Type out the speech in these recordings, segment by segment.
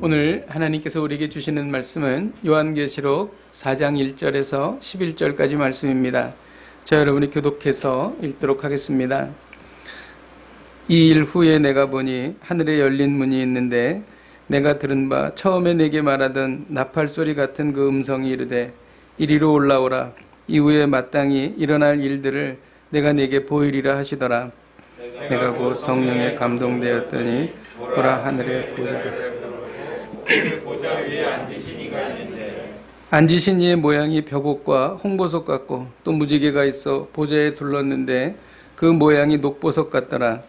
오늘 하나님께서 우리에게 주시는 말씀은 요한계시록 4장 1절에서 11절까지 말씀입니다. 자, 여러분이 교독해서 읽도록 하겠습니다. 이 일 후에 내가 보니 하늘에 열린 문이 있는데 내가 들은 바 처음에 내게 말하던 나팔 소리 같은 그 음성이 이르되 이리로 올라오라. 이후에 마땅히 일어날 일들을 내가 내게 보이리라 하시더라. 내가 곧 성령에 감동되었더니 보라, 하늘에 보좌 위에 앉으신 이가 있는데 앉으신 이의 모양이 벽옷과 홍보석 같고 또 무지개가 있어 보좌에 둘렀는데 그 모양이 녹보석 같더라.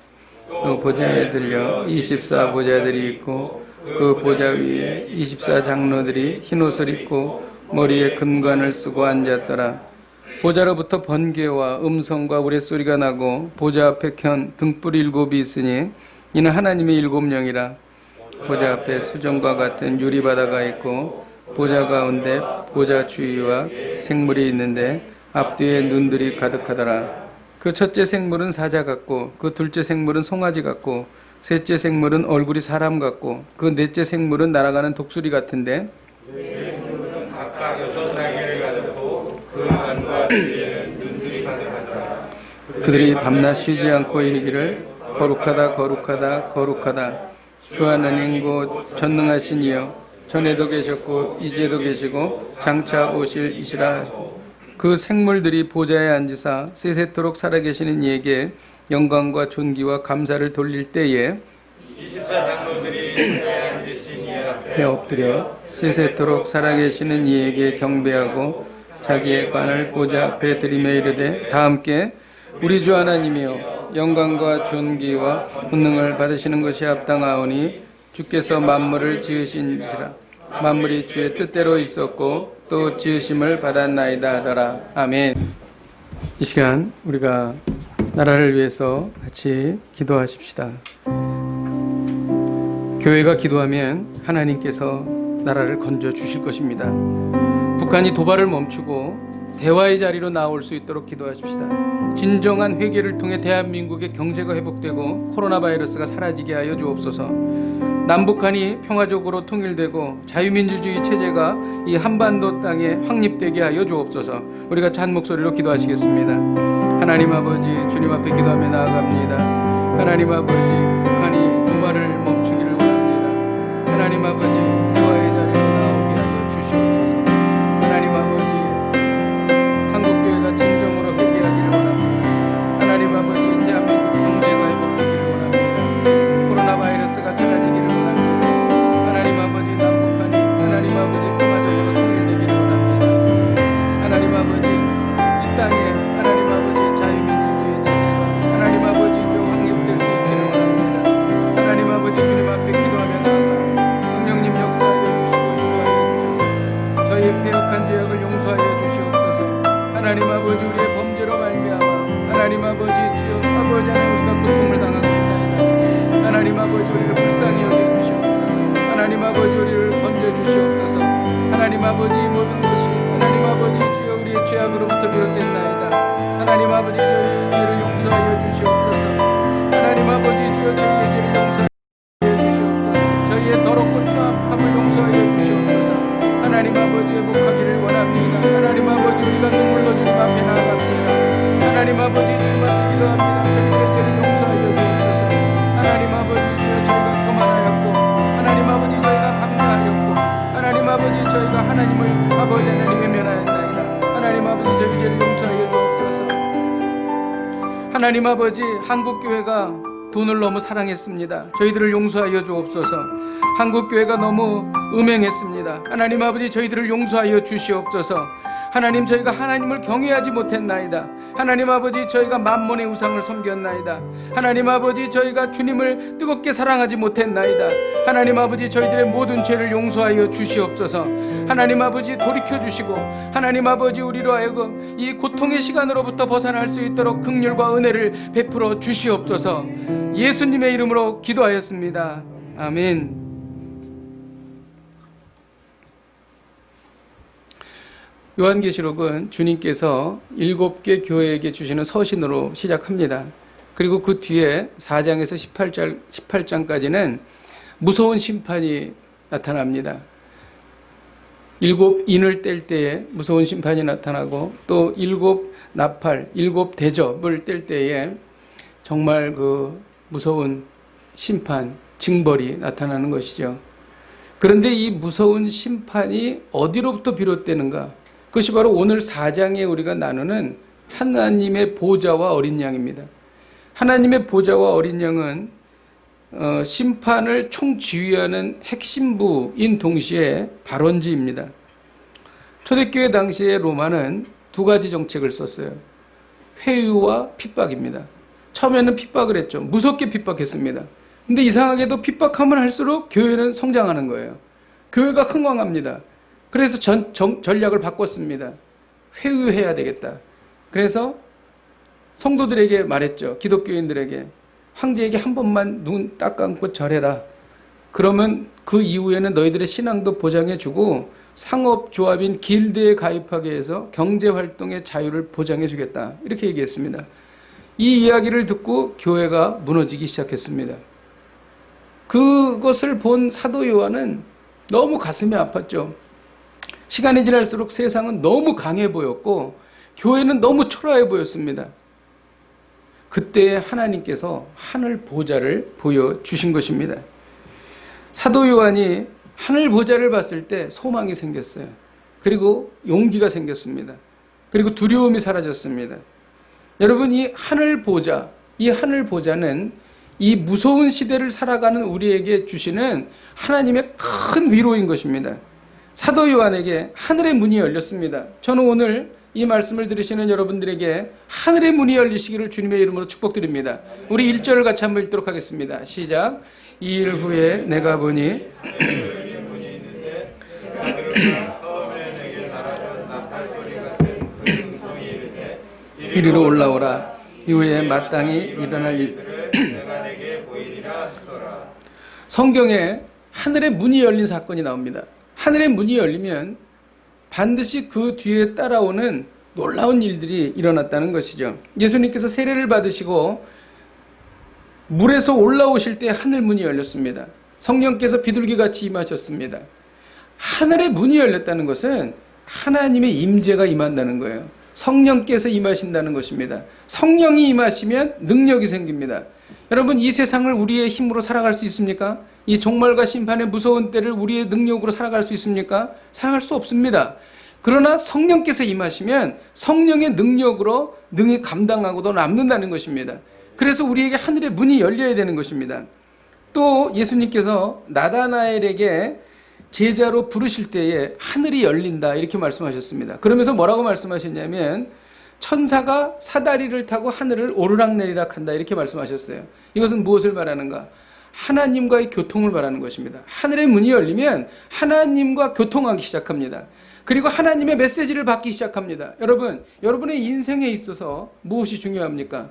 또 보좌에 들려 24 보좌들이 있고 그 보좌 위에 24 장로들이 흰옷을 입고 머리에 금관을 쓰고 앉았더라. 보좌로부터 번개와 음성과 우레소리가 나고 보좌 앞에 켠 등불 7이 있으니 이는 하나님의 7영이라. 보좌 앞에 수정과 같은 유리바다가 있고 보좌 가운데 보좌 주위와 생물이 있는데 앞뒤에 눈들이 가득하더라. 그 첫째 생물은 사자 같고 그 둘째 생물은 송아지 같고 셋째 생물은 얼굴이 사람 같고 그 넷째 생물은 날아가는 독수리 같은데 생물은 각각 6날개를 가졌고 그 안과 주위에는 눈들이 가득하더라. 그들이 밤낮 쉬지 않고 이르기를 거룩하다 거룩하다 거룩하다 주 하나님 곧 전능하신 이여 전에도 계셨고 이제도 계시고 장차 오실 이시라. 그 생물들이 보좌에 앉으사 세세토록 살아계시는 이에게 영광과 존귀와 감사를 돌릴 때에 24장로들이 보좌에 앉으신 이 앞에 엎드려 세세토록 살아계시는 이에게 경배하고 자기의 관을 보좌 앞에 들이며 이르되 다 함께 우리 주 하나님이여 영광과 존귀와 권능을 받으시는 것이 합당하오니 주께서 만물을 지으신지라. 만물이 주의 뜻대로 있었고 또 지으심을 받았나이다 하더라. 아멘. 이 시간 우리가 나라를 위해서 같이 기도하십시다. 교회가 기도하면 하나님께서 나라를 건져 주실 것입니다. 북한이 도발을 멈추고 대화의 자리로 나올 수 있도록 기도하십시다. 진정한 회개를 통해 대한민국의 경제가 회복되고 코로나 바이러스가 사라지게 하여 주옵소서. 남북한이 평화적으로 통일되고 자유민주주의 체제가 이 한반도 땅에 확립되게 하여 주옵소서. 우리가 찬 목소리로 기도하시겠습니다. 하나님 아버지, 주님 앞에 기도하며 나아갑니다. 하나님 아버지, 북한이 도발을 멈추기를 원합니다. 하나님 아버지, 대화의 자리로 나오게 하여 주시옵소서. 하나님 아버지, 한국교회가 진정으로 회개하기를 원합니다. 하나님 아버지, 대한민국 경제가 회복되기를 원합니다. 코로나 바이러스가 사라지기를 원합니다. 하나님 아버지, 남북한이 하나님 아버지 평화적으로 통일되기를 원합니다. 하나님 아버지, 이 땅에 하나님 아버지 자유민주주의 체제가 하나님 아버지 확립될 수 있기를 원합니다. 하나님 아버지, 주님 앞에 기도하며 나아가 성령님 역사하여 주시고 인도하여 주셔서 저희의 패역한 죄악을 용서하여 주시옵소서. 하나님 아버지, 우리의 범죄로 말미암아 하나님 아버지 주여 아버지 하나님 우리가 고통을 당하고 있나이다. 하나님 아버지, 우리를 불쌍히 여겨 주시옵소서. 하나님 아버지, 우리를 건져 주시옵소서. 하나님 아버지, 모든 것이 하나님 아버지 주여 우리의 죄악으로부터 비롯됐나이다. 하나님 아버지, 저희의 죄를 용서하여 주시옵소서. 하나님 아버지, 주여 저희의 죄를 용서하여 주시옵소서. 저희의 더럽고 추악함을 용서하여 주시옵소서. 하나님 아버지, 회복하기를 원합니다. 하나님 아버지, 우리가 눈물로 주님 앞에 나아갑니다. 하나님 아버지, 주님 앞에 기도합니다. 저희들의 죄를 용서하여 주옵소서. 하나님 아버지, 주여 저희가 교만하였고 하나님 아버지 저희가 방자하였고 하나님 아버지 저희가 하나님을 아버지 하나님 외면하였나이다. 하나님 아버지, 저희 죄를 용서하여 주옵소서. 하나님 아버지, 한국교회가 돈을 너무 사랑했습니다. 저희들을 용서하여 주옵소서. 한국교회가 너무 음행했습니다. 하나님 아버지, 저희들을 용서하여 주시옵소서. 하나님, 저희가 하나님을 경외하지 못했나이다. 하나님 아버지, 저희가 만몬의 우상을 섬겼나이다. 하나님 아버지, 저희가 주님을 뜨겁게 사랑하지 못했나이다. 하나님 아버지, 저희들의 모든 죄를 용서하여 주시옵소서. 하나님 아버지, 돌이켜 주시고 하나님 아버지, 우리로 하여금 이 고통의 시간으로부터 벗어날 수 있도록 긍휼과 은혜를 베풀어 주시옵소서. 예수님의 이름으로 기도하였습니다. 아멘. 요한계시록은 주님께서 7개 교회에게 주시는 서신으로 시작합니다. 그리고 그 뒤에 4장에서 18장까지는 무서운 심판이 나타납니다. 일곱 인을 뗄 때에 무서운 심판이 나타나고 또 일곱 나팔, 일곱 대접을 뗄 때에 정말 그 무서운 심판, 징벌이 나타나는 것이죠. 그런데 이 무서운 심판이 어디로부터 비롯되는가? 그것이 바로 오늘 4장에 우리가 나누는 하나님의 보좌와 어린 양입니다. 하나님의 보좌와 어린 양은 심판을 총지휘하는 핵심부인 동시에 발원지입니다. 초대교회 당시의 로마는 두 가지 정책을 썼어요. 회유와 핍박입니다. 처음에는 핍박을 했죠. 무섭게 핍박했습니다. 근데 이상하게도 핍박하면 할수록 교회는 성장하는 거예요. 교회가 흥왕합니다. 그래서 전략을 바꿨습니다. 회유해야 되겠다. 그래서 성도들에게 말했죠. 기독교인들에게 황제에게 한 번만 눈 딱 감고 절해라. 그러면 그 이후에는 너희들의 신앙도 보장해주고 상업조합인 길드에 가입하게 해서 경제활동의 자유를 보장해주겠다. 이렇게 얘기했습니다. 이 이야기를 듣고 교회가 무너지기 시작했습니다. 그것을 본 사도 요한은 너무 가슴이 아팠죠. 시간이 지날수록 세상은 너무 강해 보였고 교회는 너무 초라해 보였습니다. 그때 하나님께서 하늘 보좌를 보여주신 것입니다. 사도 요한이 하늘 보좌를 봤을 때 소망이 생겼어요. 그리고 용기가 생겼습니다. 그리고 두려움이 사라졌습니다. 여러분, 이 하늘 보좌는 이 무서운 시대를 살아가는 우리에게 주시는 하나님의 큰 위로인 것입니다. 사도 요한에게 하늘의 문이 열렸습니다. 저는 오늘 이 말씀을 들으시는 여러분들에게 하늘의 문이 열리시기를 주님의 이름으로 축복드립니다. 우리 1절을 같이 한번 읽도록 하겠습니다. 시작. 2일 후에 내가 보니 이리로 올라오라. 이후에 마땅히 일어날 일. 성경에 하늘의 문이 열린 사건이 나옵니다. 하늘의 문이 열리면 반드시 그 뒤에 따라오는 놀라운 일들이 일어났다는 것이죠. 예수님께서 세례를 받으시고 물에서 올라오실 때 하늘 문이 열렸습니다. 성령께서 비둘기같이 임하셨습니다. 하늘의 문이 열렸다는 것은 하나님의 임재가 임한다는 거예요. 성령께서 임하신다는 것입니다. 성령이 임하시면 능력이 생깁니다. 여러분, 이 세상을 우리의 힘으로 살아갈 수 있습니까? 이 종말과 심판의 무서운 때를 우리의 능력으로 살아갈 수 있습니까? 살아갈 수 없습니다. 그러나 성령께서 임하시면 성령의 능력으로 능히 감당하고도 남는다는 것입니다. 그래서 우리에게 하늘의 문이 열려야 되는 것입니다. 또 예수님께서 나다나엘에게 제자로 부르실 때에 하늘이 열린다 이렇게 말씀하셨습니다. 그러면서 뭐라고 말씀하셨냐면 천사가 사다리를 타고 하늘을 오르락내리락 한다 이렇게 말씀하셨어요. 이것은 무엇을 말하는가? 하나님과의 교통을 말하는 것입니다. 하늘의 문이 열리면 하나님과 교통하기 시작합니다. 그리고 하나님의 메시지를 받기 시작합니다. 여러분, 여러분의 인생에 있어서 무엇이 중요합니까?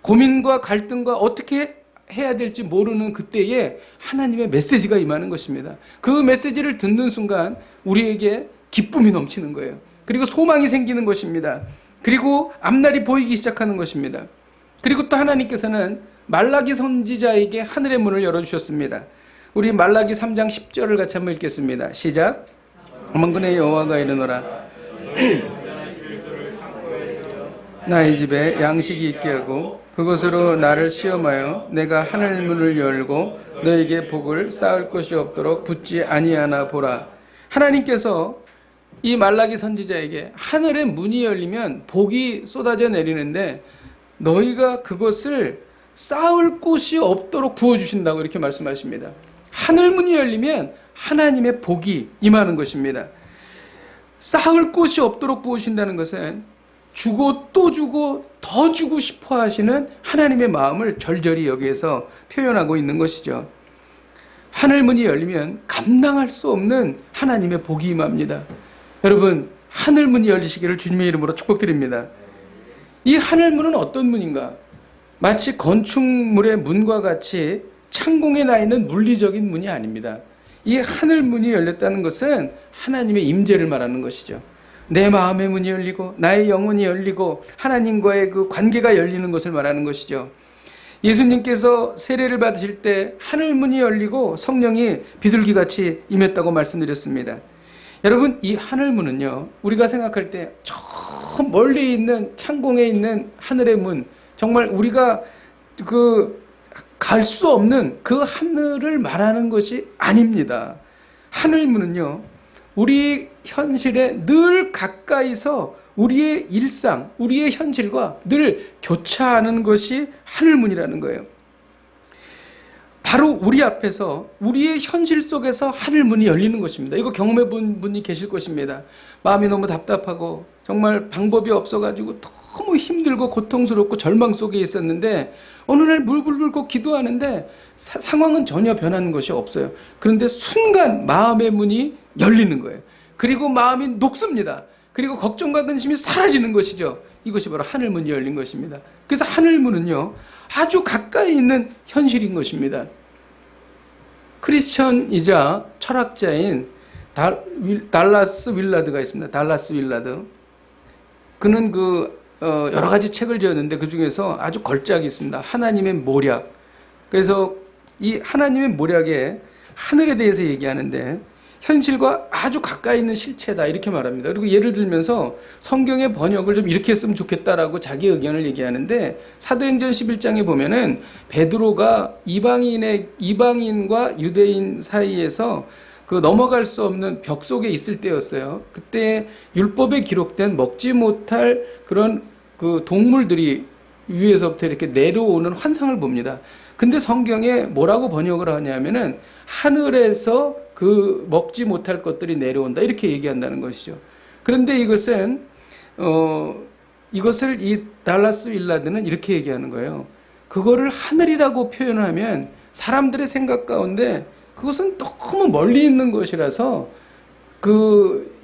고민과 갈등과 어떻게 해야 될지 모르는 그때에 하나님의 메시지가 임하는 것입니다. 그 메시지를 듣는 순간 우리에게 기쁨이 넘치는 거예요. 그리고 소망이 생기는 것입니다. 그리고 앞날이 보이기 시작하는 것입니다. 그리고 또 하나님께서는 말라기 선지자에게 하늘의 문을 열어주셨습니다. 우리 말라기 3장 10절을 같이 한번 읽겠습니다. 시작. 만군의 여호와가 이르노라. 나의 집에 양식이 있게 하고 그것으로 나를 시험하여 내가 하늘 문을 열고 너에게 복을 쌓을 것이 없도록 붙지 아니하나 보라. 하나님께서 이 말라기 선지자에게 하늘의 문이 열리면 복이 쏟아져 내리는데 너희가 그것을 쌓을 곳이 없도록 부어주신다고 이렇게 말씀하십니다. 하늘 문이 열리면 하나님의 복이 임하는 것입니다. 쌓을 곳이 없도록 부으신다는 것은 주고 또 주고 더 주고 싶어 하시는 하나님의 마음을 절절히 여기에서 표현하고 있는 것이죠. 하늘 문이 열리면 감당할 수 없는 하나님의 복이 임합니다. 여러분, 하늘 문이 열리시기를 주님의 이름으로 축복드립니다. 이 하늘 문은 어떤 문인가? 마치 건축물의 문과 같이 창공에 나 있는 물리적인 문이 아닙니다. 이 하늘 문이 열렸다는 것은 하나님의 임재를 말하는 것이죠. 내 마음의 문이 열리고 나의 영혼이 열리고 하나님과의 그 관계가 열리는 것을 말하는 것이죠. 예수님께서 세례를 받으실 때 하늘 문이 열리고 성령이 비둘기같이 임했다고 말씀드렸습니다. 여러분, 이 하늘 문은요, 우리가 생각할 때 저 멀리 있는 창공에 있는 하늘의 문, 정말 우리가 갈 수 없는 그 하늘을 말하는 것이 아닙니다. 하늘 문은요, 우리 현실에 늘 가까이서 우리의 일상, 우리의 현실과 늘 교차하는 것이 하늘문이라는 거예요. 바로 우리 앞에서 우리의 현실 속에서 하늘문이 열리는 것입니다. 이거 경험해 본 분이 계실 것입니다. 마음이 너무 답답하고 정말 방법이 없어가지고 너무 힘들고 고통스럽고 절망 속에 있었는데 어느 날 물불 끓고 기도하는데 상황은 전혀 변하는 것이 없어요. 그런데 순간 마음의 문이 열리는 거예요. 그리고 마음이 녹습니다. 그리고 걱정과 근심이 사라지는 것이죠. 이것이 바로 하늘문이 열린 것입니다. 그래서 하늘문은요, 아주 가까이 있는 현실인 것입니다. 크리스천이자 철학자인 달라스 윌라드가 있습니다. 달라스 윌라드. 그는 여러 가지 책을 지었는데 그 중에서 아주 걸작이 있습니다. 하나님의 모략. 그래서 이 하나님의 모략에 하늘에 대해서 얘기하는데 현실과 아주 가까이 있는 실체다 이렇게 말합니다. 그리고 예를 들면서 성경의 번역을 좀 이렇게 했으면 좋겠다라고 자기 의견을 얘기하는데 사도행전 11장에 보면은 베드로가 이방인과 유대인 사이에서 넘어갈 수 없는 벽 속에 있을 때였어요. 그때 율법에 기록된 먹지 못할 그런 동물들이 위에서부터 이렇게 내려오는 환상을 봅니다. 근데 성경에 뭐라고 번역을 하냐면은 하늘에서 먹지 못할 것들이 내려온다 이렇게 얘기한다는 것이죠. 그런데 이것을 이 달라스 윌라드는 이렇게 얘기하는 거예요. 그거를 하늘이라고 표현하면 사람들의 생각 가운데 그것은 너무 멀리 있는 것이라서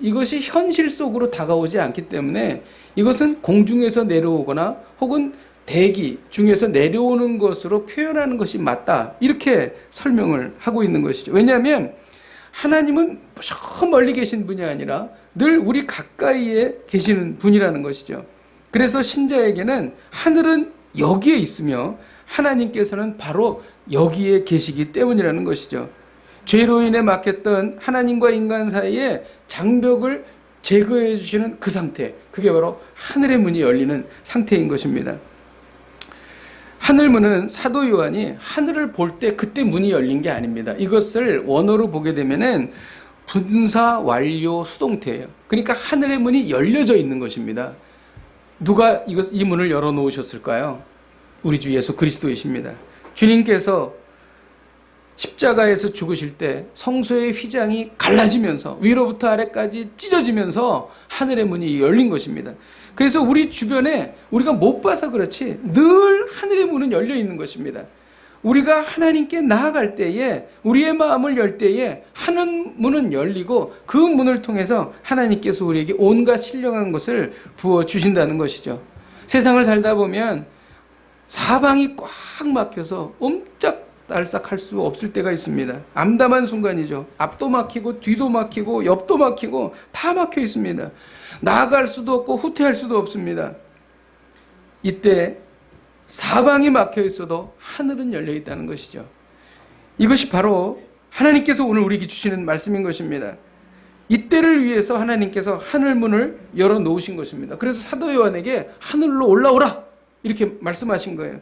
이것이 현실 속으로 다가오지 않기 때문에 이것은 공중에서 내려오거나 혹은 대기 중에서 내려오는 것으로 표현하는 것이 맞다 이렇게 설명을 하고 있는 것이죠. 왜냐하면 하나님은 저 멀리 계신 분이 아니라 늘 우리 가까이에 계시는 분이라는 것이죠. 그래서 신자에게는 하늘은 여기에 있으며 하나님께서는 바로 여기에 계시기 때문이라는 것이죠. 죄로 인해 막혔던 하나님과 인간 사이에 장벽을 제거해 주시는 그 상태, 그게 바로 하늘의 문이 열리는 상태인 것입니다. 하늘문은 사도 요한이 하늘을 볼 때 그때 문이 열린 게 아닙니다. 이것을 원어로 보게 되면은 분사 완료 수동태예요. 그러니까 하늘의 문이 열려져 있는 것입니다. 누가 이 문을 열어 놓으셨을까요? 우리 주 예수 그리스도이십니다. 주님께서 십자가에서 죽으실 때 성소의 휘장이 갈라지면서 위로부터 아래까지 찢어지면서 하늘의 문이 열린 것입니다. 그래서 우리 주변에 우리가 못 봐서 그렇지 늘 하늘의 문은 열려 있는 것입니다. 우리가 하나님께 나아갈 때에 우리의 마음을 열 때에 하늘 문은 열리고 그 문을 통해서 하나님께서 우리에게 온갖 신령한 것을 부어주신다는 것이죠. 세상을 살다 보면 사방이 꽉 막혀서 옴짝달싹 할 수 없을 때가 있습니다. 암담한 순간이죠. 앞도 막히고 뒤도 막히고 옆도 막히고 다 막혀 있습니다. 나아갈 수도 없고 후퇴할 수도 없습니다. 이때 사방이 막혀 있어도 하늘은 열려 있다는 것이죠. 이것이 바로 하나님께서 오늘 우리에게 주시는 말씀인 것입니다. 이때를 위해서 하나님께서 하늘 문을 열어 놓으신 것입니다. 그래서 사도 요한에게 하늘로 올라오라 이렇게 말씀하신 거예요.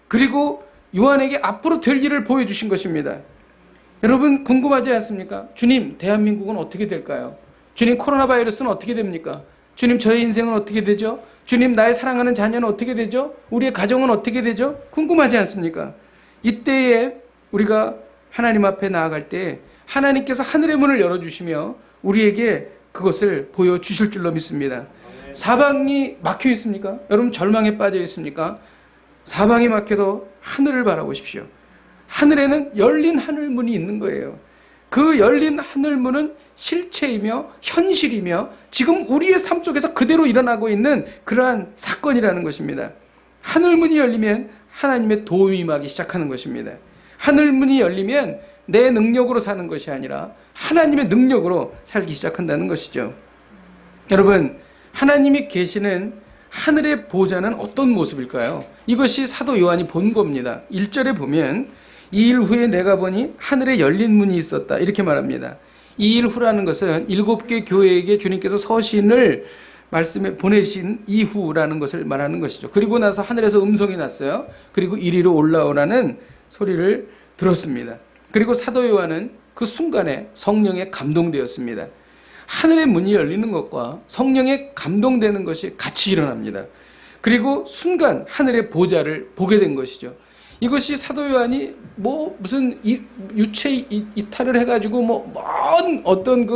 그리고 요한에게 앞으로 될 일을 보여주신 것입니다. 여러분 궁금하지 않습니까? 주님, 대한민국은 어떻게 될까요? 주님, 코로나 바이러스는 어떻게 됩니까? 주님, 저의 인생은 어떻게 되죠? 주님, 나의 사랑하는 자녀는 어떻게 되죠? 우리의 가정은 어떻게 되죠? 궁금하지 않습니까? 이때에 우리가 하나님 앞에 나아갈 때 하나님께서 하늘의 문을 열어주시며 우리에게 그것을 보여주실 줄로 믿습니다. 사방이 막혀 있습니까? 여러분 절망에 빠져 있습니까? 사방이 막혀도 하늘을 바라보십시오. 하늘에는 열린 하늘문이 있는 거예요. 그 열린 하늘문은 실체이며 현실이며 지금 우리의 삶 속에서 그대로 일어나고 있는 그러한 사건이라는 것입니다. 하늘문이 열리면 하나님의 도움이 임하기 시작하는 것입니다. 하늘문이 열리면 내 능력으로 사는 것이 아니라 하나님의 능력으로 살기 시작한다는 것이죠. 여러분, 하나님이 계시는 하늘의 보좌는 어떤 모습일까요? 이것이 사도 요한이 본 겁니다. 1절에 보면 이 일 후에 내가 보니 하늘에 열린 문이 있었다 이렇게 말합니다. 이 일 후라는 것은 7개 교회에게 주님께서 서신을 말씀에 보내신 이후라는 것을 말하는 것이죠. 그리고 나서 하늘에서 음성이 났어요. 그리고 이리로 올라오라는 소리를 들었습니다. 그리고 사도 요한은 그 순간에 성령에 감동되었습니다. 하늘의 문이 열리는 것과 성령에 감동되는 것이 같이 일어납니다. 그리고 순간 하늘의 보좌를 보게 된 것이죠. 이것이 사도 요한이 무슨 유체 이탈을 해가지고 먼 어떤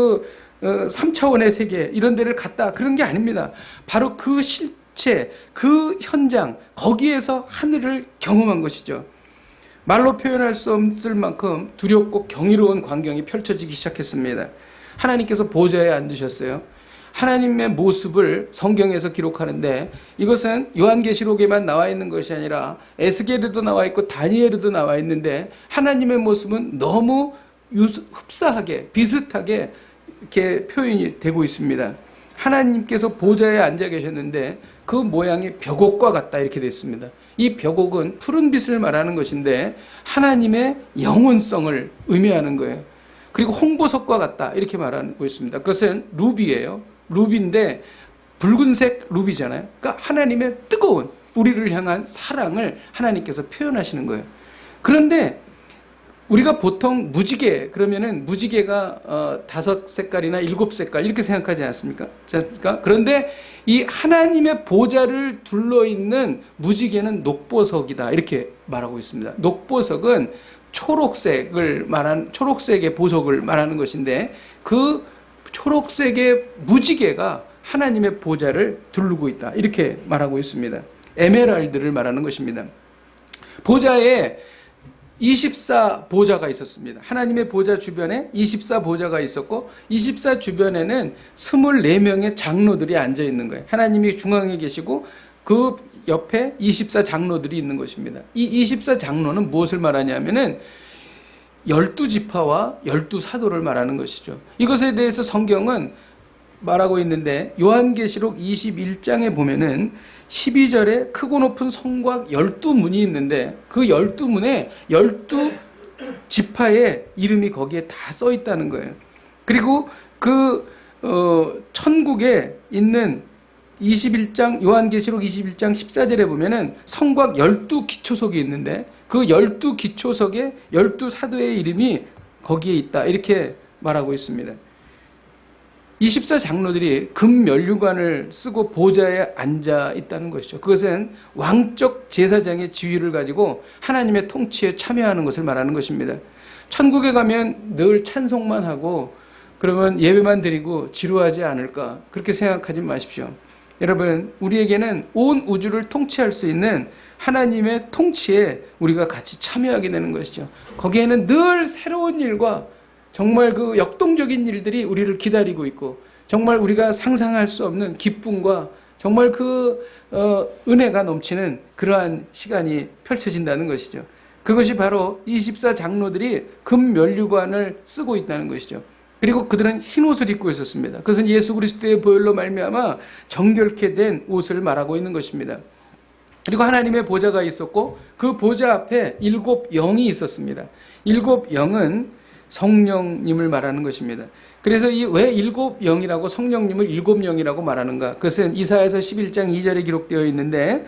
3차원의 세계 이런 데를 갔다 그런 게 아닙니다. 바로 그 실체, 그 현장 거기에서 하늘을 경험한 것이죠. 말로 표현할 수 없을 만큼 두렵고 경이로운 광경이 펼쳐지기 시작했습니다. 하나님께서 보좌에 앉으셨어요. 하나님의 모습을 성경에서 기록하는데 이것은 요한계시록에만 나와 있는 것이 아니라 에스겔에도 나와 있고 다니엘에도 나와 있는데 하나님의 모습은 너무 흡사하게 비슷하게 이렇게 표현이 되고 있습니다. 하나님께서 보좌에 앉아 계셨는데 그 모양이 벽옥과 같다 이렇게 되어 있습니다. 이 벽옥은 푸른 빛을 말하는 것인데 하나님의 영원성을 의미하는 거예요. 그리고 홍보석과 같다 이렇게 말하고 있습니다. 그것은 루비예요. 루비인데 붉은색 루비잖아요. 그러니까 하나님의 뜨거운 우리를 향한 사랑을 하나님께서 표현하시는 거예요. 그런데 우리가 보통 무지개 그러면은 무지개가 5색깔이나 7색깔 이렇게 생각하지 않습니까? 그런데 이 하나님의 보좌를 둘러있는 무지개는 녹보석이다 이렇게 말하고 있습니다. 녹보석은 초록색의 보석을 말하는 것인데 그 초록색의 무지개가 하나님의 보좌를 두르고 있다 이렇게 말하고 있습니다. 에메랄드를 말하는 것입니다. 보좌에 24보좌가 있었습니다. 하나님의 보좌 주변에 24보좌가 있었고 24 주변에는 24명의 장로들이 앉아 있는 거예요. 하나님이 중앙에 계시고 그 옆에 24 장로들이 있는 것입니다. 이 24 장로는 무엇을 말하냐면은 12지파와 12사도를 말하는 것이죠. 이것에 대해서 성경은 말하고 있는데 요한계시록 21장에 보면은 12절에 크고 높은 성곽 12문이 있는데 그 12문에 12지파의 이름이 거기에 다 써 있다는 거예요. 그리고 천국에 있는 21장 요한계시록 21장 14절에 보면은 성곽 12기초석이 있는데 그 12기초석에 12사도의 이름이 거기에 있다 이렇게 말하고 있습니다. 24 장로들이 금면류관을 쓰고 보좌에 앉아 있다는 것이죠. 그것은 왕적 제사장의 지위를 가지고 하나님의 통치에 참여하는 것을 말하는 것입니다. 천국에 가면 늘 찬송만 하고 그러면 예배만 드리고 지루하지 않을까 그렇게 생각하지 마십시오. 여러분 우리에게는 온 우주를 통치할 수 있는 하나님의 통치에 우리가 같이 참여하게 되는 것이죠. 거기에는 늘 새로운 일과 정말 그 역동적인 일들이 우리를 기다리고 있고 정말 우리가 상상할 수 없는 기쁨과 정말 은혜가 넘치는 그러한 시간이 펼쳐진다는 것이죠. 그것이 바로 24 장로들이 금면류관을 쓰고 있다는 것이죠. 그리고 그들은 흰 옷을 입고 있었습니다. 그것은 예수 그리스도의 보혈로 말미암아 정결케 된 옷을 말하고 있는 것입니다. 그리고 하나님의 보좌가 있었고 그 보좌 앞에 7 영이 있었습니다. 7 영은 성령님을 말하는 것입니다. 그래서 왜 7 영이라고 성령님을 7 영이라고 말하는가? 그것은 이사야서 11장 2절에 기록되어 있는데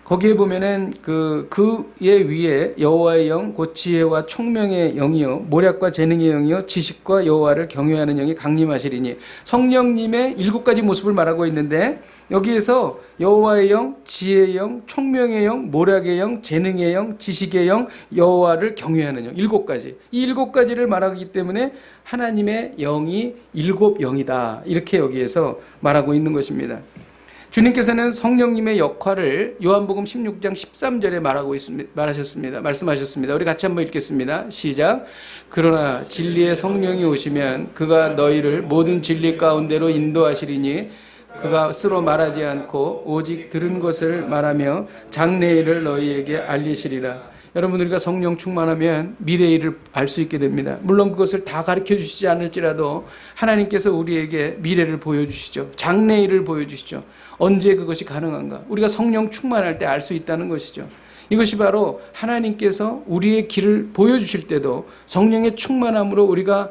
거기에 보면은 그의 위에 여호와의 영, 곧 지혜와 총명의 영이요, 모략과 재능의 영이요, 지식과 여호와를 경외하는 영이 강림하시리니 성령님의 7가지 모습을 말하고 있는데 여기에서 여호와의 영, 지혜의 영, 총명의 영, 모략의 영, 재능의 영, 지식의 영, 여호와를 경외하는 영 7가지. 이 7가지를 말하기 때문에 하나님의 영이 7 영이다. 이렇게 여기에서 말하고 있는 것입니다. 주님께서는 성령님의 역할을 요한복음 16장 13절에 말씀하셨습니다. 우리 같이 한번 읽겠습니다. 시작. 그러나 진리의 성령이 오시면 그가 너희를 모든 진리 가운데로 인도하시리니 그가 스스로 말하지 않고 오직 들은 것을 말하며 장래일을 너희에게 알리시리라. 여러분 우리가 성령 충만하면 미래의 일을 알 수 있게 됩니다. 물론 그것을 다 가르쳐 주시지 않을지라도 하나님께서 우리에게 미래를 보여주시죠. 장래일을 보여주시죠. 언제 그것이 가능한가? 우리가 성령 충만할 때 알 수 있다는 것이죠. 이것이 바로 하나님께서 우리의 길을 보여주실 때도 성령의 충만함으로 우리가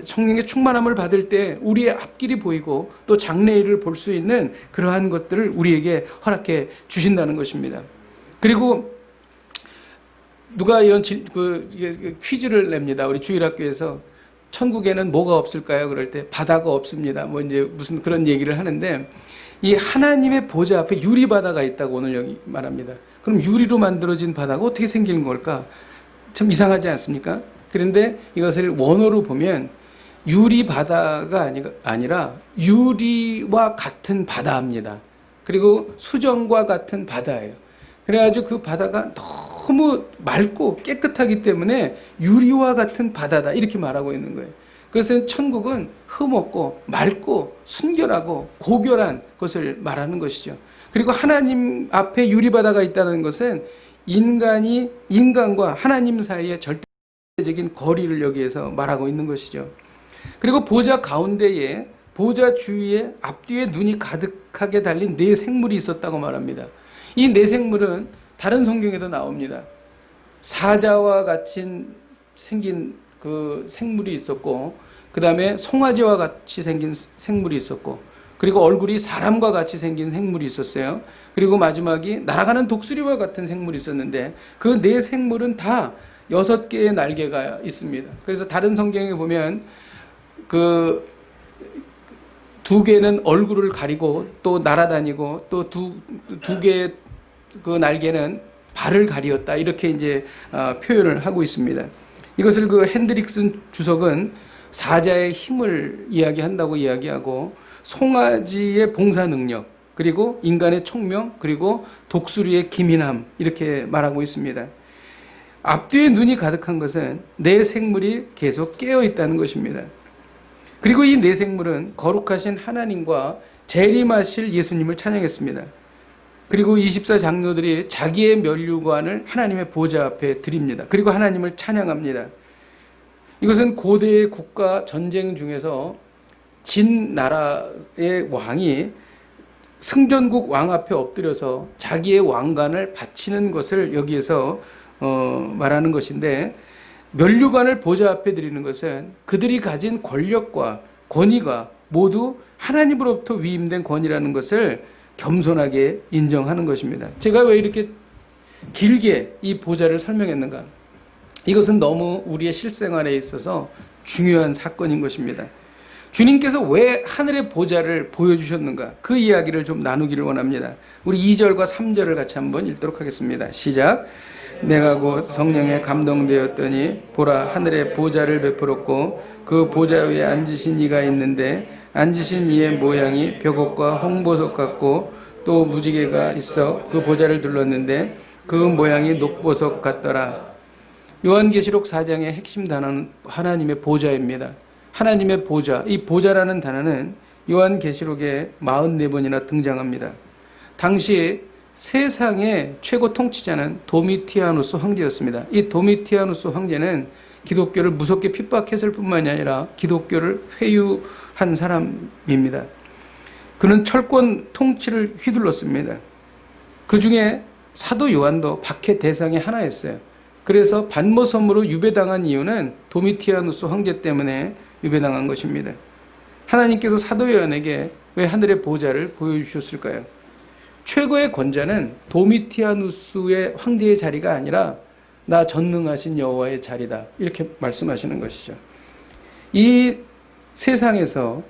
성령의 충만함을 받을 때 우리의 앞길이 보이고 또 장래일을 볼 수 있는 그러한 것들을 우리에게 허락해 주신다는 것입니다. 그리고 누가 이런 퀴즈를 냅니다. 우리 주일학교에서 천국에는 뭐가 없을까요? 그럴 때 바다가 없습니다. 뭐 이제 무슨 그런 얘기를 하는데 이 하나님의 보좌 앞에 유리 바다가 있다고 오늘 여기 말합니다. 그럼 유리로 만들어진 바다가 어떻게 생기는 걸까? 참 이상하지 않습니까? 그런데 이것을 원어로 보면 유리 바다가 아니라 유리와 같은 바다입니다. 그리고 수정과 같은 바다예요. 그래가지고 그 바다가 너무 맑고 깨끗하기 때문에 유리와 같은 바다다 이렇게 말하고 있는 거예요. 그것은 천국은 흠없고 맑고 순결하고 고결한 것을 말하는 것이죠. 그리고 하나님 앞에 유리바다가 있다는 것은 인간과 하나님 사이의 절대적인 거리를 여기에서 말하고 있는 것이죠. 그리고 보좌 가운데에 보좌 주위에 앞뒤에 눈이 가득하게 달린 네 생물이 있었다고 말합니다. 이 네 생물은 다른 성경에도 나옵니다. 사자와 같이 생긴 그 생물이 있었고, 그 다음에 송아지와 같이 생긴 생물이 있었고, 그리고 얼굴이 사람과 같이 생긴 생물이 있었어요. 그리고 마지막이 날아가는 독수리와 같은 생물이 있었는데 그 네 생물은 다 6개의 날개가 있습니다. 그래서 다른 성경에 보면 그 2개는 얼굴을 가리고 또 날아다니고 또 두 개의 그 날개는 발을 가리었다 이렇게 이제 표현을 하고 있습니다. 이것을 그 핸드릭슨 주석은 사자의 힘을 이야기한다고 이야기하고 송아지의 봉사 능력 그리고 인간의 총명 그리고 독수리의 기민함 이렇게 말하고 있습니다. 앞뒤에 눈이 가득한 것은 네 생물이 계속 깨어 있다는 것입니다. 그리고 이 네 생물은 거룩하신 하나님과 재림하실 예수님을 찬양했습니다. 그리고 24장로들이 자기의 면류관을 하나님의 보좌 앞에 드립니다. 그리고 하나님을 찬양합니다. 이것은 고대의 국가 전쟁 중에서 진 나라의 왕이 승전국 왕 앞에 엎드려서 자기의 왕관을 바치는 것을 여기에서 말하는 것인데, 면류관을 보좌 앞에 드리는 것은 그들이 가진 권력과 권위가 모두 하나님으로부터 위임된 권위라는 것을 겸손하게 인정하는 것입니다. 제가 왜 이렇게 길게 이 보좌를 설명했는가? 이것은 너무 우리의 실생활에 있어서 중요한 사건인 것입니다. 주님께서 왜 하늘의 보좌를 보여주셨는가? 그 이야기를 좀 나누기를 원합니다. 우리 2절과 3절을 같이 한번 읽도록 하겠습니다. 시작. 내가 곧 성령에 감동되었더니 보라 하늘의 보좌를 베풀었고 그 보좌 위에 앉으신 이가 있는데 앉으신 이의 모양이 벽옥과 홍보석 같고 또 무지개가 있어 그 보좌를 둘렀는데 그 모양이 녹보석 같더라. 요한계시록 4장의 핵심 단어는 하나님의 보좌입니다. 하나님의 보좌, 이 보좌라는 단어는 요한계시록에 44번이나 등장합니다. 당시 세상의 최고 통치자는 도미티아누스 황제였습니다. 이 도미티아누스 황제는 기독교를 무섭게 핍박했을 뿐만이 아니라 기독교를 회유한 사람입니다. 그는 철권 통치를 휘둘렀습니다. 그 중에 사도 요한도 박해 대상의 하나였어요. 그래서 반모섬으로 유배당한 이유는 도미티아누스 황제 때문에 유배당한 것입니다. 하나님께서 사도 요한에게 왜 하늘의 보좌를 보여주셨을까요? 최고의 권자는 도미티아누스의 황제의 자리가 아니라 나 전능하신 여호와의 자리다. 이렇게 말씀하시는 것이죠. 이 세상에서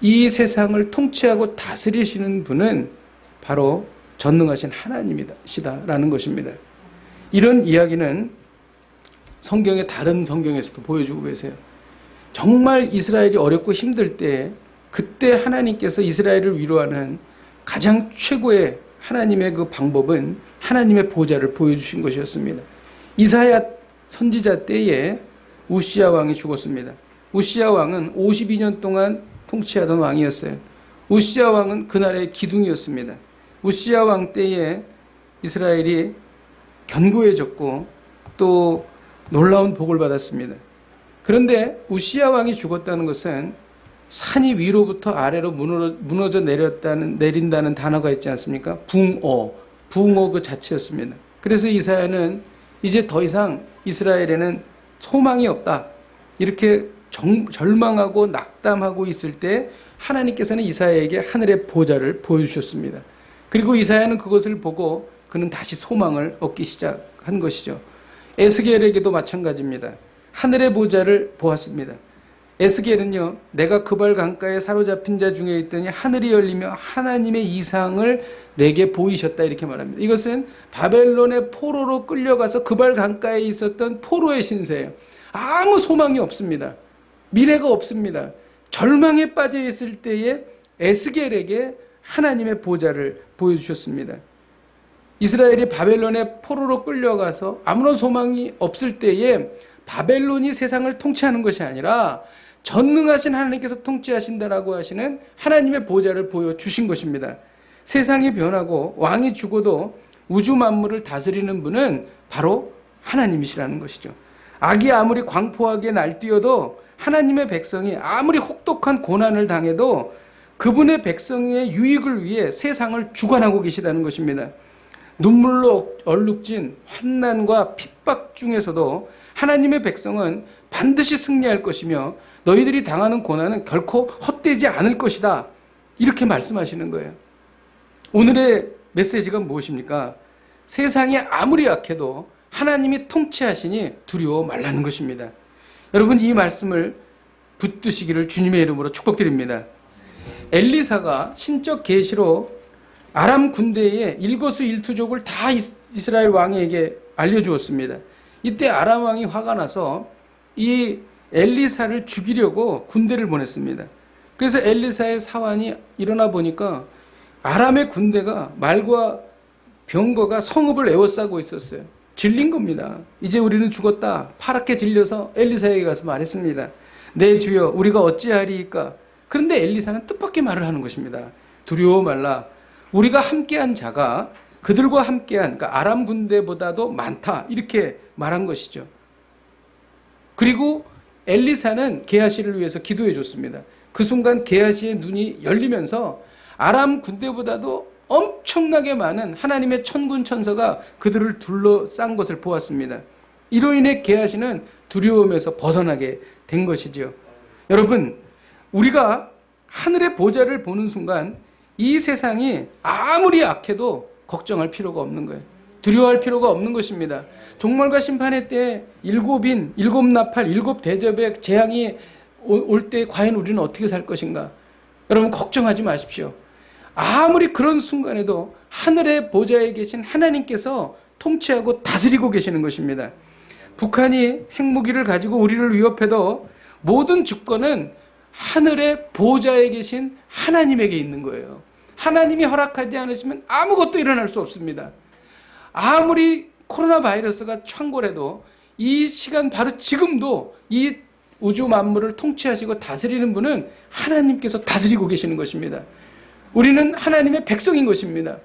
이 세상을 통치하고 다스리시는 분은 바로 전능하신 하나님이시다라는 것입니다. 이런 이야기는 성경의 다른 성경에서도 보여주고 계세요. 정말 이스라엘이 어렵고 힘들 때 그때 하나님께서 이스라엘을 위로하는 가장 최고의 하나님의 그 방법은 하나님의 보좌를 보여주신 것이었습니다. 이사야 선지자 때에 우시야 왕이 죽었습니다. 우시야 왕은 52년 동안 통치하던 왕이었어요. 우시야 왕은 그날의 기둥이었습니다. 우시야 왕 때에 이스라엘이 견고해졌고 또 놀라운 복을 받았습니다. 그런데 우시야 왕이 죽었다는 것은 산이 위로부터 아래로 무너져 내린다는 단어가 있지 않습니까? 붕어 그 자체였습니다. 그래서 이사야는 이제 더 이상 이스라엘에는 소망이 없다, 이렇게 절망하고 낙담하고 있을 때 하나님께서는 이사야에게 하늘의 보좌를 보여주셨습니다. 그리고 이사야는 그것을 보고 그는 다시 소망을 얻기 시작한 것이죠. 에스겔에게도 마찬가지입니다. 하늘의 보좌를 보았습니다. 에스겔은요, 내가 그발 강가에 사로잡힌 자 중에 있더니 하늘이 열리며 하나님의 이상을 내게 보이셨다, 이렇게 말합니다. 이것은 바벨론의 포로로 끌려가서 그발 강가에 있었던 포로의 신세예요. 아무 소망이 없습니다. 미래가 없습니다. 절망에 빠져 있을 때에 에스겔에게 하나님의 보좌를 보여주셨습니다. 이스라엘이 바벨론의 포로로 끌려가서 아무런 소망이 없을 때에 바벨론이 세상을 통치하는 것이 아니라 전능하신 하나님께서 통치하신다라고 하시는 하나님의 보좌를 보여주신 것입니다. 세상이 변하고 왕이 죽어도 우주 만물을 다스리는 분은 바로 하나님이시라는 것이죠. 악이 아무리 광포하게 날뛰어도 하나님의 백성이 아무리 혹독한 고난을 당해도 그분의 백성의 유익을 위해 세상을 주관하고 계시다는 것입니다. 눈물로 얼룩진 환난과 핍박 중에서도 하나님의 백성은 반드시 승리할 것이며 너희들이 당하는 고난은 결코 헛되지 않을 것이다, 이렇게 말씀하시는 거예요. 오늘의 메시지가 무엇입니까? 세상이 아무리 약해도 하나님이 통치하시니 두려워 말라는 것입니다. 여러분, 이 말씀을 붙드시기를 주님의 이름으로 축복드립니다. 엘리사가 신적 계시로 아람 군대의 일거수일투족을 다 이스라엘 왕에게 알려주었습니다. 이때 아람 왕이 화가 나서 이 엘리사를 죽이려고 군대를 보냈습니다. 그래서 엘리사의 사환이 일어나 보니까 아람의 군대가 말과 병거가 성읍을 에워싸고 있었어요. 질린 겁니다. 이제 우리는 죽었다. 파랗게 질려서 엘리사에게 가서 말했습니다. 내 주여, 우리가 어찌하리이까? 그런데 엘리사는 뜻밖의 말을 하는 것입니다. 두려워 말라. 우리가 함께한 자가 그들과 함께한, 그러니까 아람 군대보다도 많다, 이렇게 말한 것이죠. 그리고 엘리사는 게하시를 위해서 기도해 줬습니다. 그 순간 게하시의 눈이 열리면서 아람 군대보다도 엄청나게 많은 하나님의 천군 천사가 그들을 둘러싼 것을 보았습니다. 이로 인해 게하시는 두려움에서 벗어나게 된 것이죠. 여러분, 우리가 하늘의 보좌를 보는 순간 이 세상이 아무리 악해도 걱정할 필요가 없는 거예요. 두려워할 필요가 없는 것입니다. 종말과 심판의 때 일곱 나팔, 일곱 대접의 재앙이 올 때 과연 우리는 어떻게 살 것인가? 여러분, 걱정하지 마십시오. 아무리 그런 순간에도 하늘의 보좌에 계신 하나님께서 통치하고 다스리고 계시는 것입니다. 북한이 핵무기를 가지고 우리를 위협해도 모든 주권은 하늘의 보좌에 계신 하나님에게 있는 거예요. 하나님이 허락하지 않으시면 아무것도 일어날 수 없습니다. 아무리 코로나 바이러스가 창궐해도 이 시간, 바로 지금도 이 우주 만물을 통치하시고 다스리는 분은 하나님께서 다스리고 계시는 것입니다. 우리는 하나님의 백성인 것입니다.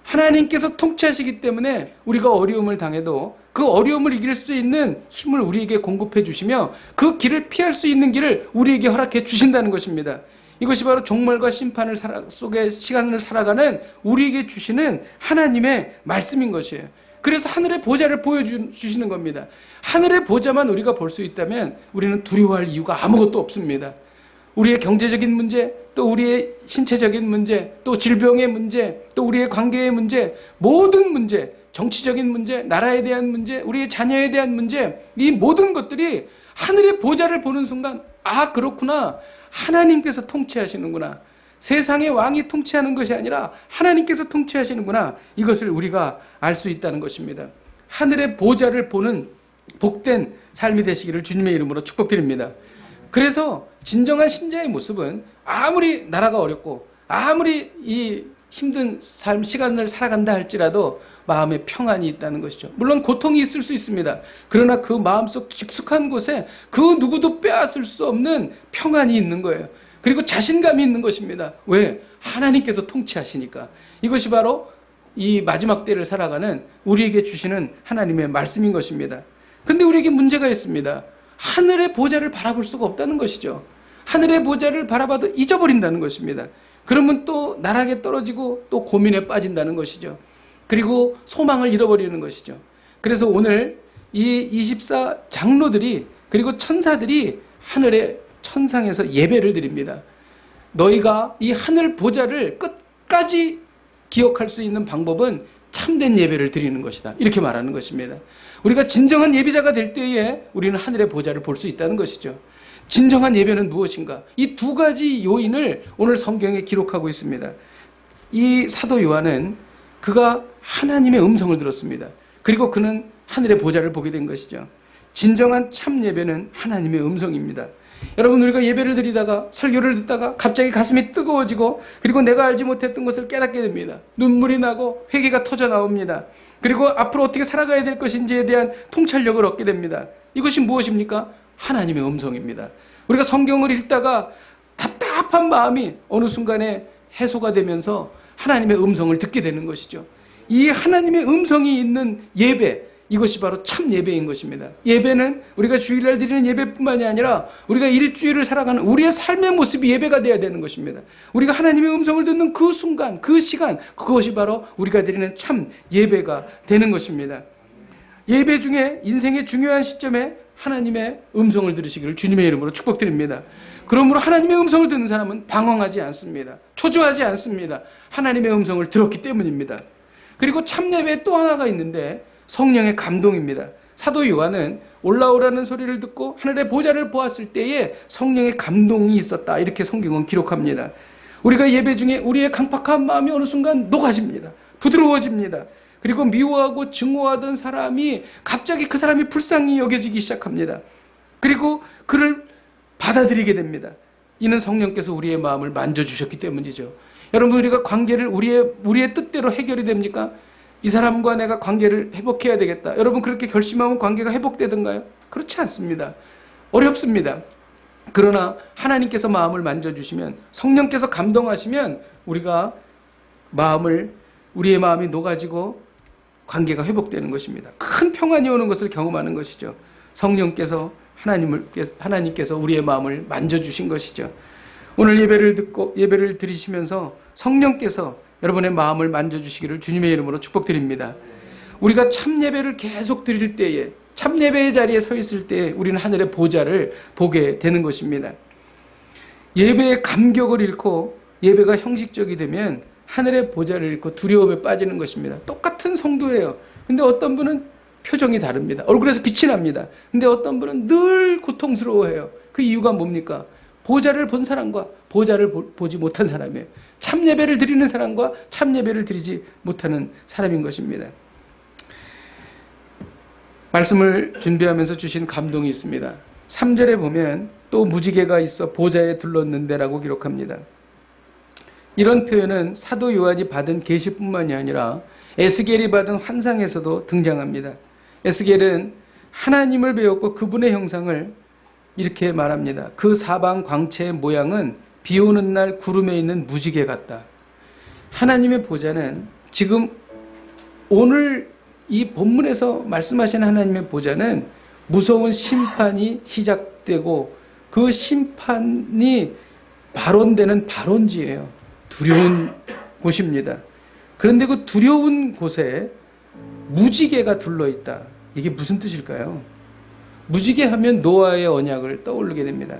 하나님께서 통치하시기 때문에 우리가 어려움을 당해도 그 어려움을 이길 수 있는 힘을 우리에게 공급해 주시며 그 길을 피할 수 있는 길을 우리에게 허락해 주신다는 것입니다. 이것이 바로 종말과 심판을 속의 시간을 살아가는 우리에게 주시는 하나님의 말씀인 것이에요. 그래서 하늘의 보좌를 보여주시는 겁니다. 하늘의 보좌만 우리가 볼 수 있다면 우리는 두려워할 이유가 아무것도 없습니다. 우리의 경제적인 문제, 또 우리의 신체적인 문제, 또 질병의 문제, 또 우리의 관계의 문제, 모든 문제, 정치적인 문제, 나라에 대한 문제, 우리의 자녀에 대한 문제, 이 모든 것들이 하늘의 보좌를 보는 순간, 아, 그렇구나. 하나님께서 통치하시는구나. 세상의 왕이 통치하는 것이 아니라 하나님께서 통치하시는구나. 이것을 우리가 알 수 있다는 것입니다. 하늘의 보좌를 보는 복된 삶이 되시기를 주님의 이름으로 축복드립니다. 그래서 진정한 신자의 모습은 아무리 나라가 어렵고 아무리 이 힘든 삶, 시간을 살아간다 할지라도 마음에 평안이 있다는 것이죠. 물론 고통이 있을 수 있습니다. 그러나 그 마음속 깊숙한 곳에 그 누구도 빼앗을 수 없는 평안이 있는 거예요. 그리고 자신감이 있는 것입니다. 왜? 하나님께서 통치하시니까. 이것이 바로 이 마지막 때를 살아가는 우리에게 주시는 하나님의 말씀인 것입니다. 근데 우리에게 문제가 있습니다. 하늘의 보좌를 바라볼 수가 없다는 것이죠. 하늘의 보좌를 바라봐도 잊어버린다는 것입니다. 그러면 또 나락에 떨어지고 또 고민에 빠진다는 것이죠. 그리고 소망을 잃어버리는 것이죠. 그래서 오늘 이 24 장로들이 그리고 천사들이 하늘의 천상에서 예배를 드립니다. 너희가 이 하늘 보좌를 끝까지 기억할 수 있는 방법은 참된 예배를 드리는 것이다. 이렇게 말하는 것입니다. 우리가 진정한 예배자가 될 때에 우리는 하늘의 보좌를 볼 수 있다는 것이죠. 진정한 예배는 무엇인가? 이 두 가지 요인을 오늘 성경에 기록하고 있습니다. 이 사도 요한은 그가 하나님의 음성을 들었습니다. 그리고 그는 하늘의 보좌를 보게 된 것이죠. 진정한 참 예배는 하나님의 음성입니다. 여러분, 우리가 예배를 드리다가 설교를 듣다가 갑자기 가슴이 뜨거워지고 그리고 내가 알지 못했던 것을 깨닫게 됩니다. 눈물이 나고 회개가 터져 나옵니다. 그리고 앞으로 어떻게 살아가야 될 것인지에 대한 통찰력을 얻게 됩니다. 이것이 무엇입니까? 하나님의 음성입니다. 우리가 성경을 읽다가 답답한 마음이 어느 순간에 해소가 되면서 하나님의 음성을 듣게 되는 것이죠. 이 하나님의 음성이 있는 예배, 이것이 바로 참 예배인 것입니다. 예배는 우리가 주일날 드리는 예배뿐만이 아니라 우리가 일주일을 살아가는 우리의 삶의 모습이 예배가 되어야 되는 것입니다. 우리가 하나님의 음성을 듣는 그 순간, 그 시간, 그것이 바로 우리가 드리는 참 예배가 되는 것입니다. 예배 중에 인생의 중요한 시점에 하나님의 음성을 들으시기를 주님의 이름으로 축복드립니다. 그러므로 하나님의 음성을 듣는 사람은 방황하지 않습니다. 초조하지 않습니다. 하나님의 음성을 들었기 때문입니다. 그리고 참 예배에 또 하나가 있는데 성령의 감동입니다. 사도 요한은 올라오라는 소리를 듣고 하늘의 보좌를 보았을 때에 성령의 감동이 있었다. 이렇게 성경은 기록합니다. 우리가 예배 중에 우리의 강팍한 마음이 어느 순간 녹아집니다. 부드러워집니다. 그리고 미워하고 증오하던 사람이 갑자기 그 사람이 불쌍히 여겨지기 시작합니다. 그리고 그를 받아들이게 됩니다. 이는 성령께서 우리의 마음을 만져주셨기 때문이죠. 여러분, 우리가 관계를 우리의 뜻대로 해결이 됩니까? 이 사람과 내가 관계를 회복해야 되겠다. 여러분, 그렇게 결심하면 관계가 회복되던가요? 그렇지 않습니다. 어렵습니다. 그러나 하나님께서 마음을 만져주시면, 성령께서 감동하시면 우리의 마음이 녹아지고 관계가 회복되는 것입니다. 큰 평안이 오는 것을 경험하는 것이죠. 성령께서 하나님께서 우리의 마음을 만져주신 것이죠. 오늘 예배를 드리시면서 성령께서 여러분의 마음을 만져주시기를 주님의 이름으로 축복드립니다. 우리가 참 예배를 계속 드릴 때에, 참 예배의 자리에 서 있을 때에 우리는 하늘의 보좌를 보게 되는 것입니다. 예배의 감격을 잃고 예배가 형식적이 되면 하늘의 보좌를 잃고 두려움에 빠지는 것입니다. 똑같은 성도예요. 근데 어떤 분은 표정이 다릅니다. 얼굴에서 빛이 납니다. 근데 어떤 분은 늘 고통스러워해요. 그 이유가 뭡니까? 보좌를 본 사람과 보좌를 보지 못한 사람이에요. 참 예배를 드리는 사람과 참 예배를 드리지 못하는 사람인 것입니다. 말씀을 준비하면서 주신 감동이 있습니다. 3절에 보면 또 무지개가 있어 보좌에 둘렀는데라고 기록합니다. 이런 표현은 사도 요한이 받은 계시뿐만이 아니라 에스겔이 받은 환상에서도 등장합니다. 에스겔은 하나님을 배웠고 그분의 형상을 이렇게 말합니다. 그 사방 광채의 모양은 비 오는 날 구름에 있는 무지개 같다. 하나님의 보좌는 지금 오늘 이 본문에서 말씀하시는 하나님의 보좌는 무서운 심판이 시작되고 그 심판이 발언되는 발언지예요. 두려운 곳입니다. 그런데 그 두려운 곳에 무지개가 둘러있다. 이게 무슨 뜻일까요? 무지개 하면 노아의 언약을 떠오르게 됩니다.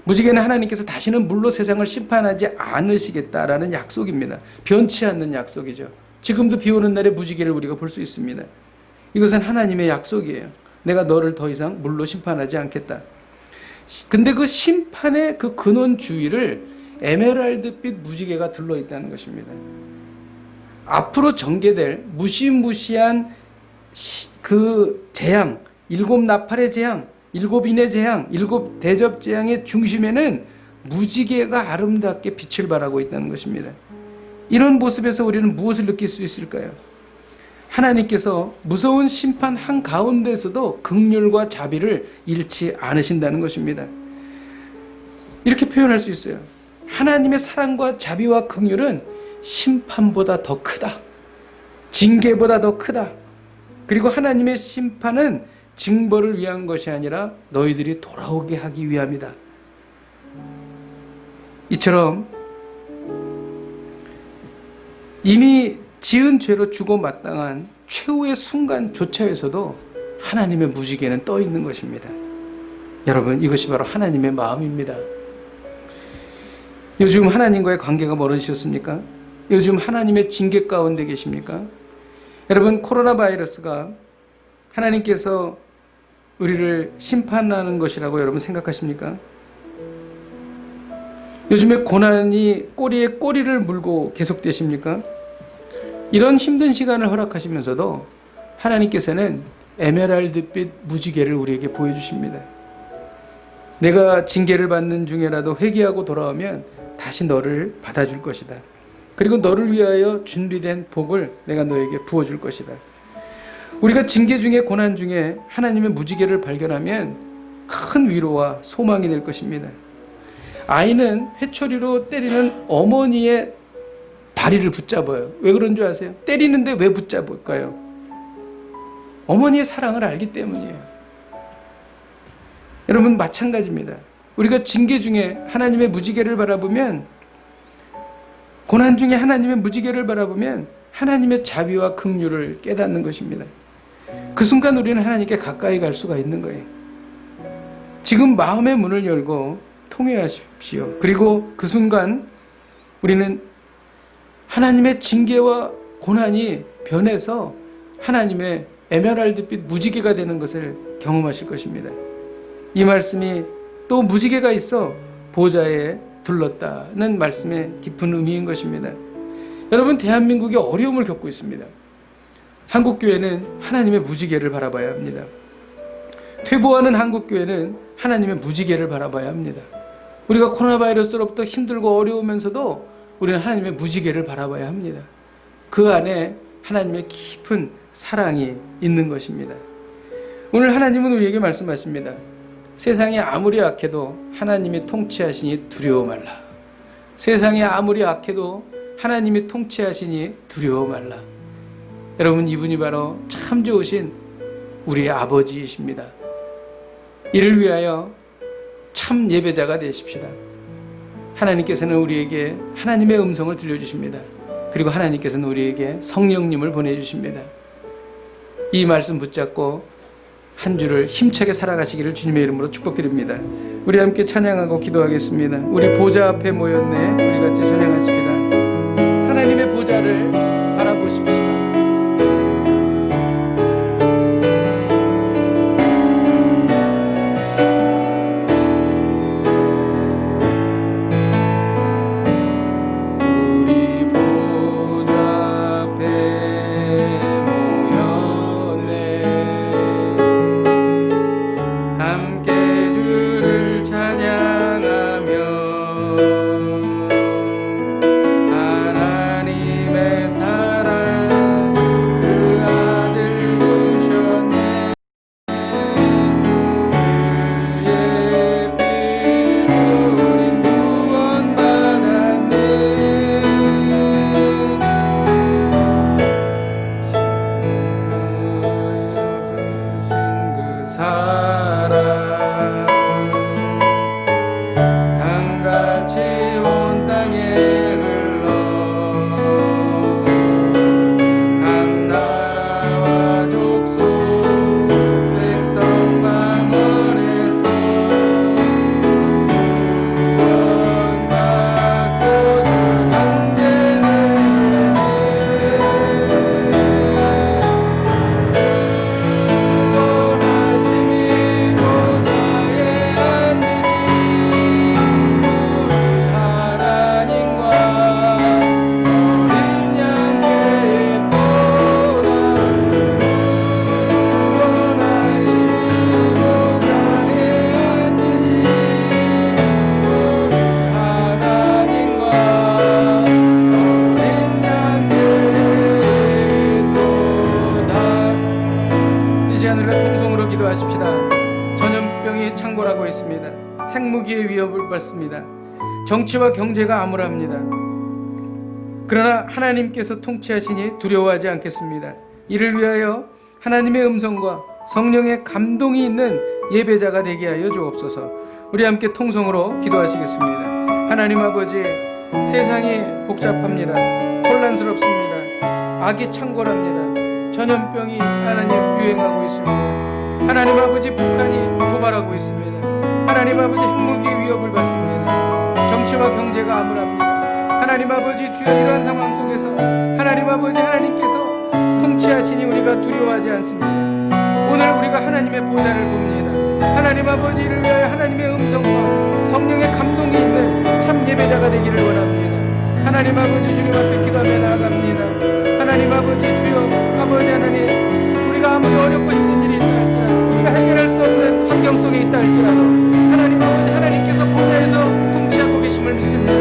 무지개는 하나님께서 다시는 물로 세상을 심판하지 않으시겠다라는 약속입니다. 변치 않는 약속이죠. 지금도 비 오는 날에 무지개를 우리가 볼 수 있습니다. 이것은 하나님의 약속이에요. 내가 너를 더 이상 물로 심판하지 않겠다. 근데 그 심판의 그 근원 주위를 에메랄드빛 무지개가 둘러있다는 것입니다. 앞으로 전개될 무시무시한 그 재앙, 7 나팔의 재앙, 7 인의 재앙, 7 대접 재앙의 중심에는 무지개가 아름답게 빛을 발하고 있다는 것입니다. 이런 모습에서 우리는 무엇을 느낄 수 있을까요? 하나님께서 무서운 심판 한가운데서도 긍휼과 자비를 잃지 않으신다는 것입니다. 이렇게 표현할 수 있어요. 하나님의 사랑과 자비와 긍휼은 심판보다 더 크다. 징계보다 더 크다. 그리고 하나님의 심판은 징벌을 위한 것이 아니라 너희들이 돌아오게 하기 위함이다. 이처럼 이미 지은 죄로 죽어 마땅한 최후의 순간조차에서도 하나님의 무지개는 떠 있는 것입니다. 여러분, 이것이 바로 하나님의 마음입니다. 요즘 하나님과의 관계가 멀어지셨습니까? 요즘 하나님의 징계 가운데 계십니까? 여러분, 코로나 바이러스가 하나님께서 우리를 심판하는 것이라고 여러분 생각하십니까? 요즘에 고난이 꼬리에 꼬리를 물고 계속되십니까? 이런 힘든 시간을 허락하시면서도 하나님께서는 에메랄드빛 무지개를 우리에게 보여주십니다. 내가 징계를 받는 중에라도 회개하고 돌아오면 다시 너를 받아줄 것이다. 그리고 너를 위하여 준비된 복을 내가 너에게 부어줄 것이다. 우리가 징계 중에 고난 중에 하나님의 무지개를 발견하면 큰 위로와 소망이 될 것입니다. 아이는 회초리로 때리는 어머니의 다리를 붙잡아요. 왜 그런 줄 아세요? 때리는데 왜 붙잡을까요? 어머니의 사랑을 알기 때문이에요. 여러분, 마찬가지입니다. 우리가 징계 중에 하나님의 무지개를 바라보면, 고난 중에 하나님의 무지개를 바라보면 하나님의 자비와 긍휼을 깨닫는 것입니다. 그 순간 우리는 하나님께 가까이 갈 수가 있는 거예요. 지금 마음의 문을 열고 통회하십시오. 그리고 그 순간 우리는 하나님의 징계와 고난이 변해서 하나님의 에메랄드빛 무지개가 되는 것을 경험하실 것입니다. 이 말씀이 또 무지개가 있어 보좌에 둘렀다는 말씀의 깊은 의미인 것입니다. 여러분, 대한민국이 어려움을 겪고 있습니다. 한국교회는 하나님의 무지개를 바라봐야 합니다. 퇴보하는 한국교회는 하나님의 무지개를 바라봐야 합니다. 우리가 코로나 바이러스로부터 힘들고 어려우면서도 우리는 하나님의 무지개를 바라봐야 합니다. 그 안에 하나님의 깊은 사랑이 있는 것입니다. 오늘 하나님은 우리에게 말씀하십니다. 세상이 아무리 악해도 하나님이 통치하시니 두려워 말라. 세상이 아무리 악해도 하나님이 통치하시니 두려워 말라. 여러분, 이분이 바로 참 좋으신 우리의 아버지이십니다. 이를 위하여 참 예배자가 되십시다. 하나님께서는 우리에게 하나님의 음성을 들려주십니다. 그리고 하나님께서는 우리에게 성령님을 보내주십니다. 이 말씀 붙잡고 한 주를 힘차게 살아가시기를 주님의 이름으로 축복드립니다. 우리 함께 찬양하고 기도하겠습니다. 우리 보좌 앞에 모였네. 우리 같이 찬양하십니다. 하나님의 보좌를 바라보십시다. 핵무기의 위협을 받습니다. 정치와 경제가 암울합니다. 그러나 하나님께서 통치하시니 두려워하지 않겠습니다. 이를 위하여 하나님의 음성과 성령의 감동이 있는 예배자가 되게 하여 주옵소서. 우리 함께 통성으로 기도하시겠습니다. 하나님 아버지, 세상이 복잡합니다. 혼란스럽습니다. 악이 창궐합니다. 전염병이 하나님 유행하고 있습니다. 하나님 아버지, 북한이 도발하고 있습니다. 하나님 아버지, 핵무기의 위협을 받습니다. 정치와 경제가 암울합니다. 하나님 아버지, 주여 이러한 상황 속에서 하나님 아버지, 하나님께서 통치하시니 우리가 두려워하지 않습니다. 오늘 우리가 하나님의 보좌를 봅니다. 하나님 아버지를 위하여 하나님의 음성과 성령의 감동이 있는 참 예배자가 되기를 원합니다. 하나님 아버지, 주님 앞에 기도하며 나아갑니다. 하나님 아버지, 주여 아버지 하나님, 우리가 아무리 어렵고 힘든 일이 있다 할지라도, 우리가 해결할 수 없는 환경 속에 있다 할지라도 하나님 아버지, 하나님께서 보좌에서 통치하고 계심을 믿습니다.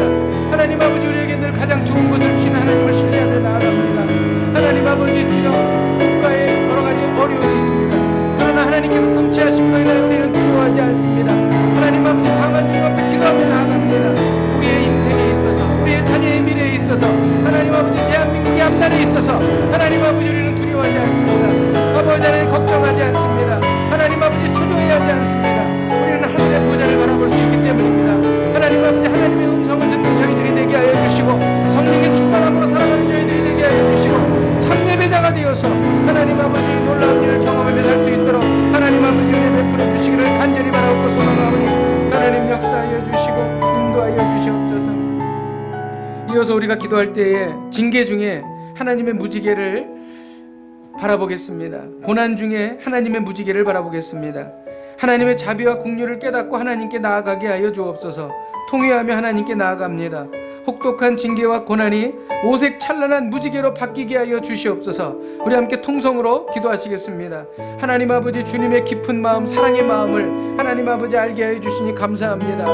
하나님 아버지, 우리에게 늘 가장 좋은 것을 주시는 하나님을 신뢰하며 나아갑니다. 하나님 아버지, 주여 국가에 여러 가지 어려움이 있습니다. 그러나 하나님께서 통치하심으로 인하여 우리는 두려워하지 않습니다. 하나님 아버지, 다만 주님 앞에 기도하며 나아갑니다. 우리의 인생에 있어서, 우리의 자녀의 미래에 있어서, 하나님 아버지, 대한민국의 앞날에 있어서 하나님 아버지, 우리는 두려워하지 않습니다. 아버지 하나님, 걱정하지 않습니다. 하나님 아버지, 초조해하지 않습니다. 우리는 하늘의 보좌를 바라볼 수 있기 때문입니다. 하나님 아버지, 하나님의 음성을 듣는 저희들이 되게 하여 주시고, 성령의 충만함으로 살아가는 저희들이 되게 하여 주시고, 참 예배자가 되어서 하나님 아버지, 놀라운 일을 경험하며 살 수 있도록 하나님 아버지, 은혜 베풀어 주시기를 간절히 바라옵고 소망하오니 하나님 역사하여 주시고 인도하여 주시옵소서. 이어서 우리가 기도할 때에 징계 중에 하나님의 무지개를 바라보겠습니다. 고난 중에 하나님의 무지개를 바라보겠습니다. 하나님의 자비와 긍휼을 깨닫고 하나님께 나아가게 하여 주옵소서. 통회하며 하나님께 나아갑니다. 혹독한 징계와 고난이 오색 찬란한 무지개로 바뀌게 하여 주시옵소서. 우리 함께 통성으로 기도하시겠습니다. 하나님 아버지, 주님의 깊은 마음, 사랑의 마음을 하나님 아버지 알게 하여 주시니 감사합니다.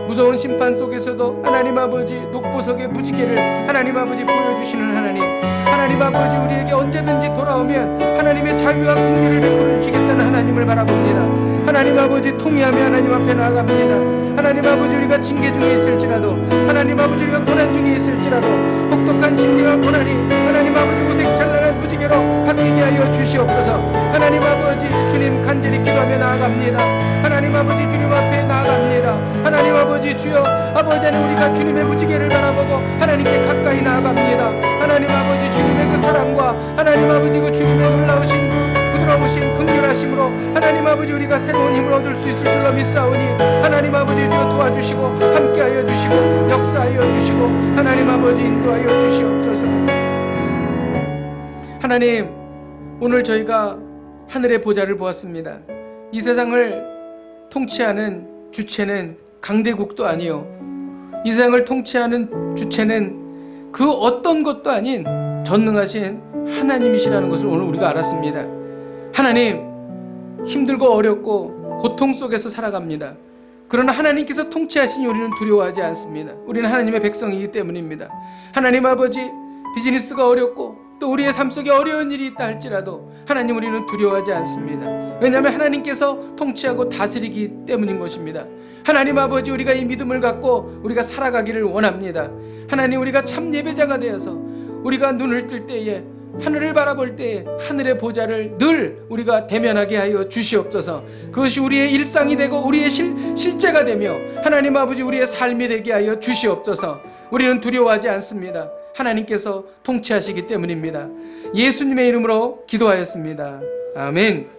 무서운 심판 속에서도 하나님 아버지, 녹보석의 무지개를 하나님 아버지 보여주시는 하나님, 하나님 아버지, 우리에게 언제든지 돌아오면 하나님의 자유와 긍휼을 베풀어 주시겠다는 하나님을 바라봅니다. 하나님 아버지, 통회하며 하나님 앞에 나아갑니다. 하나님 아버지, 우리가 징계 중에 있을지라도, 하나님 아버지, 우리가 고난 중에 있을지라도, 혹독한 징계와 고난이 하나님 아버지 오색 찬란한 무지개로 바뀌게 하여 주시옵소서. 하나님 아버지, 주님 간절히 기도하며 나아갑니다. 하나님 아버지, 주님 앞에 나아갑니다. 하나님 아버지, 주여 아버지 하나님, 우리가 주님의 무지개를 바라보고 하나님께 가까이 나아갑니다. 하나님 아버지, 주님의 그 사랑과 하나님 아버지, 그 주님의 놀라우신 그 부드러우신 긍휼하심으로 하나님 아버지, 우리가 새로운 힘을 얻을 수 있을 줄로 믿사오니 하나님 아버지, 주여 도와주시고 함께하여 주시고 역사하여 주시고 하나님 아버지, 인도하여 주시옵소서. 하나님, 오늘 저희가 하늘의 보좌를 보았습니다. 이 세상을 통치하는 주체는 강대국도 아니요, 이 세상을 통치하는 주체는 그 어떤 것도 아닌 전능하신 하나님이시라는 것을 오늘 우리가 알았습니다. 하나님, 힘들고 어렵고 고통 속에서 살아갑니다. 그러나 하나님께서 통치하시니 우리는 두려워하지 않습니다. 우리는 하나님의 백성이기 때문입니다. 하나님 아버지, 비즈니스가 어렵고 또 우리의 삶 속에 어려운 일이 있다 할지라도 하나님, 우리는 두려워하지 않습니다. 왜냐하면 하나님께서 통치하고 다스리기 때문인 것입니다. 하나님 아버지, 우리가 이 믿음을 갖고 우리가 살아가기를 원합니다. 하나님, 우리가 참 예배자가 되어서 우리가 눈을 뜰 때에, 하늘을 바라볼 때에 하늘의 보좌를 늘 우리가 대면하게 하여 주시옵소서. 그것이 우리의 일상이 되고 우리의 실제가 되며 하나님 아버지, 우리의 삶이 되게 하여 주시옵소서. 우리는 두려워하지 않습니다. 하나님께서 통치하시기 때문입니다. 예수님의 이름으로 기도하였습니다. 아멘.